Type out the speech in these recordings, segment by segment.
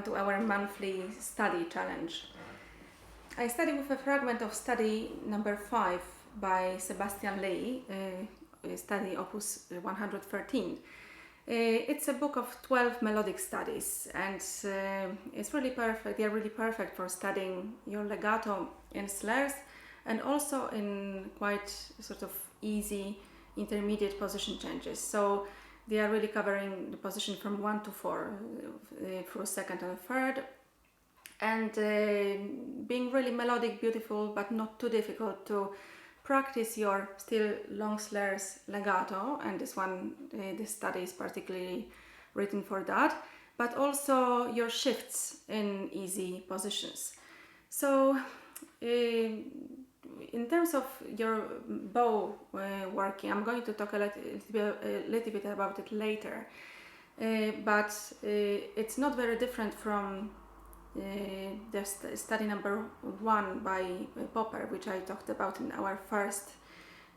welcome to our monthly study challenge. I study with a fragment of study number 5 by Sebastian Lee, study opus 113. It's a book of 12 melodic studies, and it's really perfect. They're really perfect for studying your legato in slurs and also in quite sort of easy intermediate position changes. So they are really covering the position from 1 to 4 for second and third, and being really melodic, beautiful, but not too difficult to practice your still long slurs legato. And this study is particularly written for that, but also your shifts in easy positions. So in terms of your bow working, I'm going to talk a little bit about it later, but it's not very different from the study number 1 by Popper, which I talked about in our first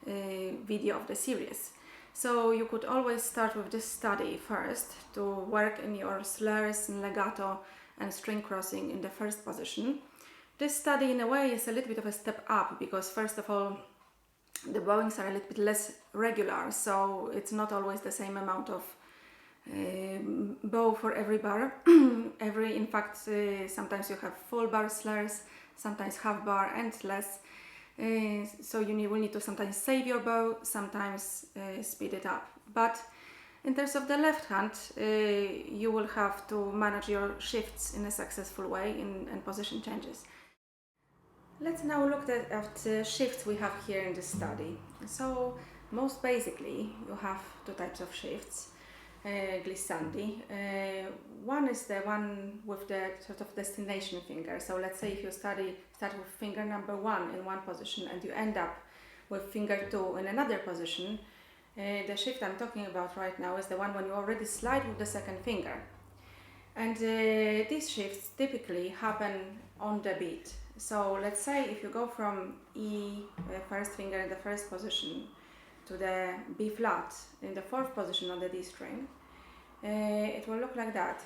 video of the series. So you could always start with this study first to work in your slurs and legato and string crossing in the first position. This study in a way is a little bit of a step up because first of all the bowings are a little bit less regular, so it's not always the same amount of bow for every bar. In fact, sometimes you have full bar slurs, sometimes half bar and less. So you will need to sometimes save your bow, sometimes speed it up. But in terms of the left hand, you will have to manage your shifts in a successful way and position changes. Let's now look at the shifts we have here in this study. So most basically you have two types of shifts. Glissandi. One is the one with the sort of destination finger. So let's say if you start with finger number 1 in one position and you end up with finger 2 in another position, the shift I'm talking about right now is the one when you already slide with the second finger. And these shifts typically happen on the beat. So let's say if you go from E, first finger in the first position, to the B flat in the fourth position on the D string, it will look like that.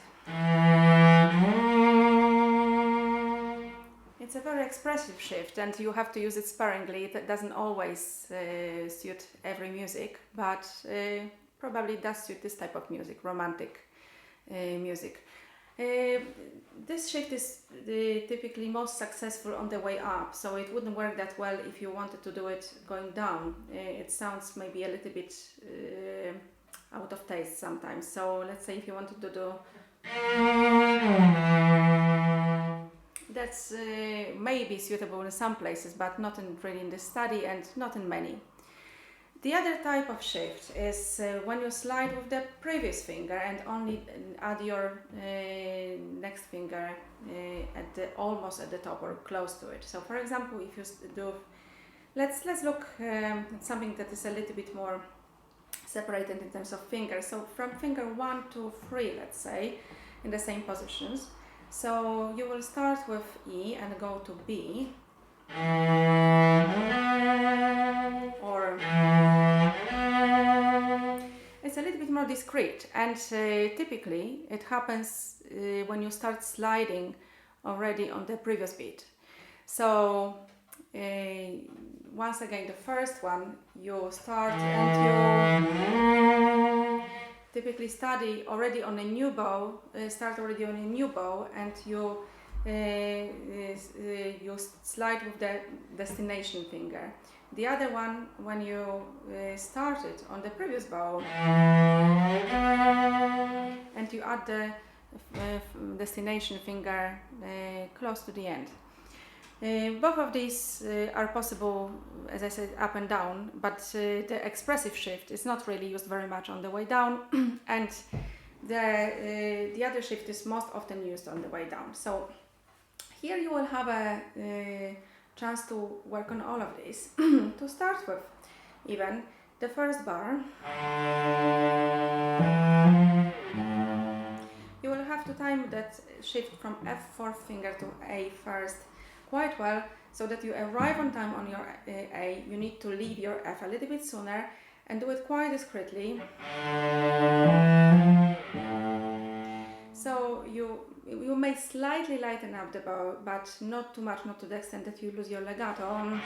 It's a very expressive shift and you have to use it sparingly. It doesn't always suit every music, but probably does suit this type of music, romantic music. This shift is typically most successful on the way up, so it wouldn't work that well if you wanted to do it going down. It sounds maybe a little bit out of taste sometimes. So let's say if you wanted to do, that's maybe suitable in some places, but not really in this study and not in many. The other type of shift is when you slide with the previous finger and only add your next finger almost at the top or close to it. So for example, if you do, let's look at something that is a little bit more separated in terms of fingers. So from finger 1 to 3, let's say, in the same positions. So you will start with E and go to B. Or it's a little bit more discrete, and typically it happens when you start sliding already on the previous beat. So once again, the first one you start and you typically start already on a new bow, and you slide with the destination finger. The other one, when you started on the previous bow and you add the destination finger close to the end. Both of these are possible, as I said, up and down, but the expressive shift is not really used very much on the way down, and the other shift is most often used on the way down. So here you will have a chance to work on all of these. To start with, even the first bar, you will have to time that shift from F fourth finger to A first quite well, so that you arrive on time on your A. You need to leave your F a little bit sooner and do it quite discreetly. So you may slightly lighten up the bow, but not too much, not to the extent that you lose your legato.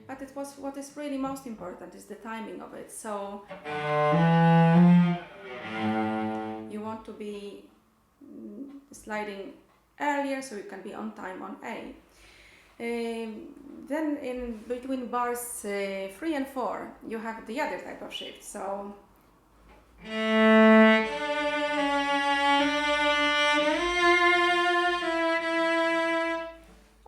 But what is really most important is the timing of it. So you want to be sliding earlier so you can be on time on A. Then in between bars 3 and 4 you have the other type of shift. So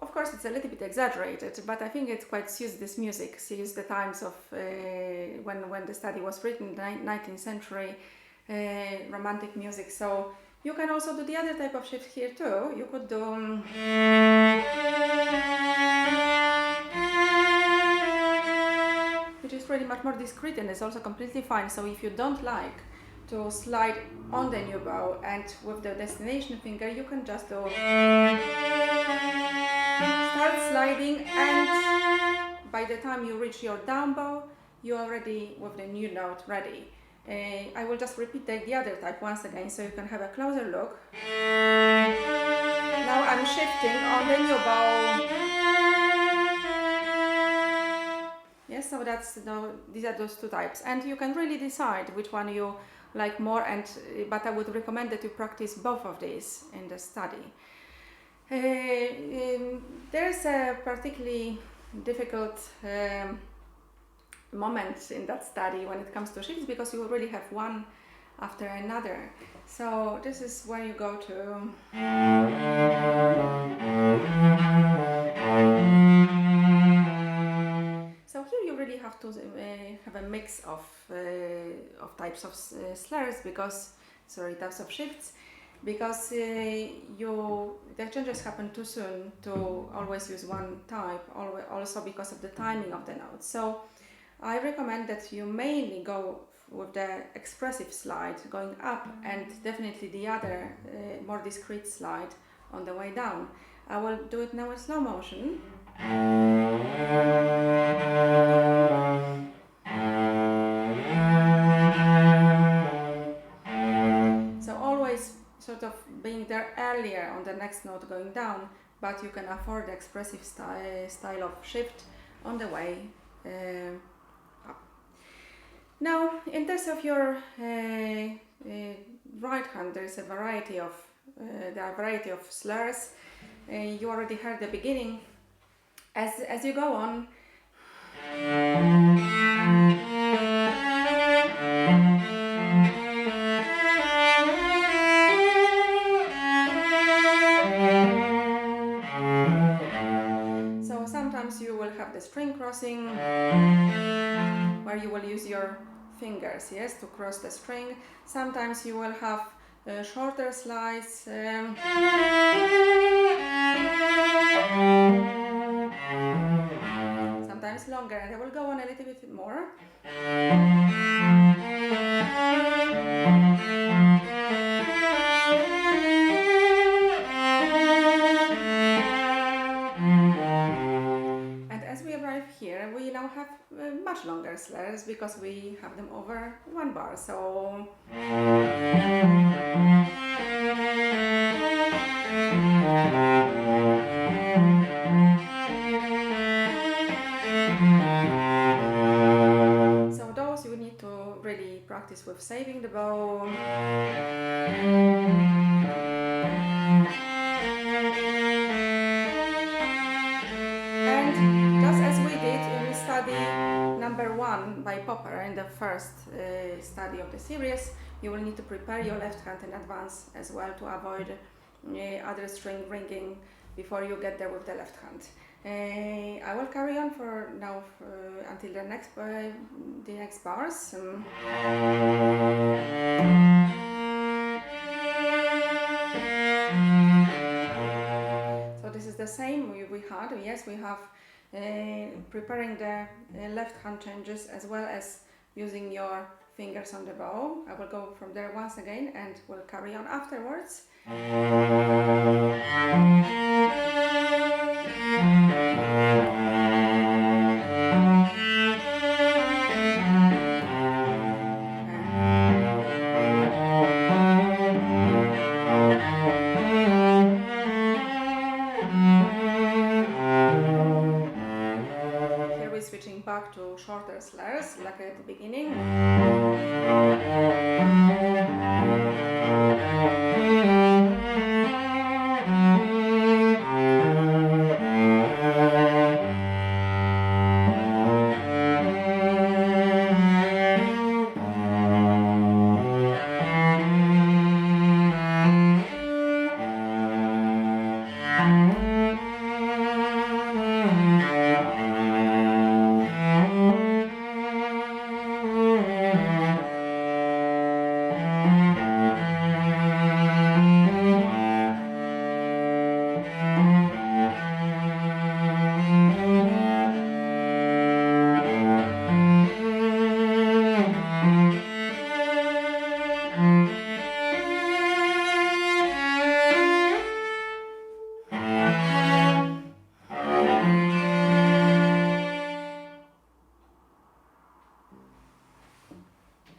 of course it's a little bit exaggerated, but I think it quite suits this music, suits the times of when the study was written, 19th century romantic music. So you can also do the other type of shift here too. You could do which is pretty much more discreet and is also completely fine. So if you don't like to slide on the new bow and with the destination finger, you can just do start sliding, and by the time you reach your down bow, you're already with the new note ready. I will just repeat the other type once again so you can have a closer look. Now I'm shifting on the new bow. Yes, so these are those two types, and you can really decide which one you like more, but I would recommend that you practice both of these in the study. There's a particularly difficult moment in that study when it comes to shifts, because you really have one after another. So this is where you go to so here you really have to have a mix of types of slurs, types of shifts, because the changes happen too soon to always use one type, also because of the timing of the notes. So I recommend that you mainly go with the expressive slide going up, and definitely the other more discrete slide on the way down. I will do it now in slow motion. So always sort of being there earlier on the next note going down, but you can afford the expressive style of shift on the way up. Now, in terms of your right hand, there is a variety of slurs. You already heard the beginning. As you go on, so sometimes you will have the string crossing, where you will use your fingers, yes, to cross the string. Sometimes you will have shorter slides. Sometimes longer, and I will go on a little bit more. And as we arrive here, we now have much longer slurs because we have them over one bar. So those you need to really practice with saving the bow. And just as we did in study number 1 by Popper in the first study of the series, you will need to prepare your left hand in advance as well to avoid other string ringing before you get there with the left hand. I will carry on for now until the next bars. So this is the same we had. Yes, we have preparing the left hand changes as well as using your fingers on the bow. I will go from there once again and we'll carry on afterwards. shorter slurs, like at the beginning.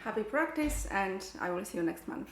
Happy practice, and I will see you next month.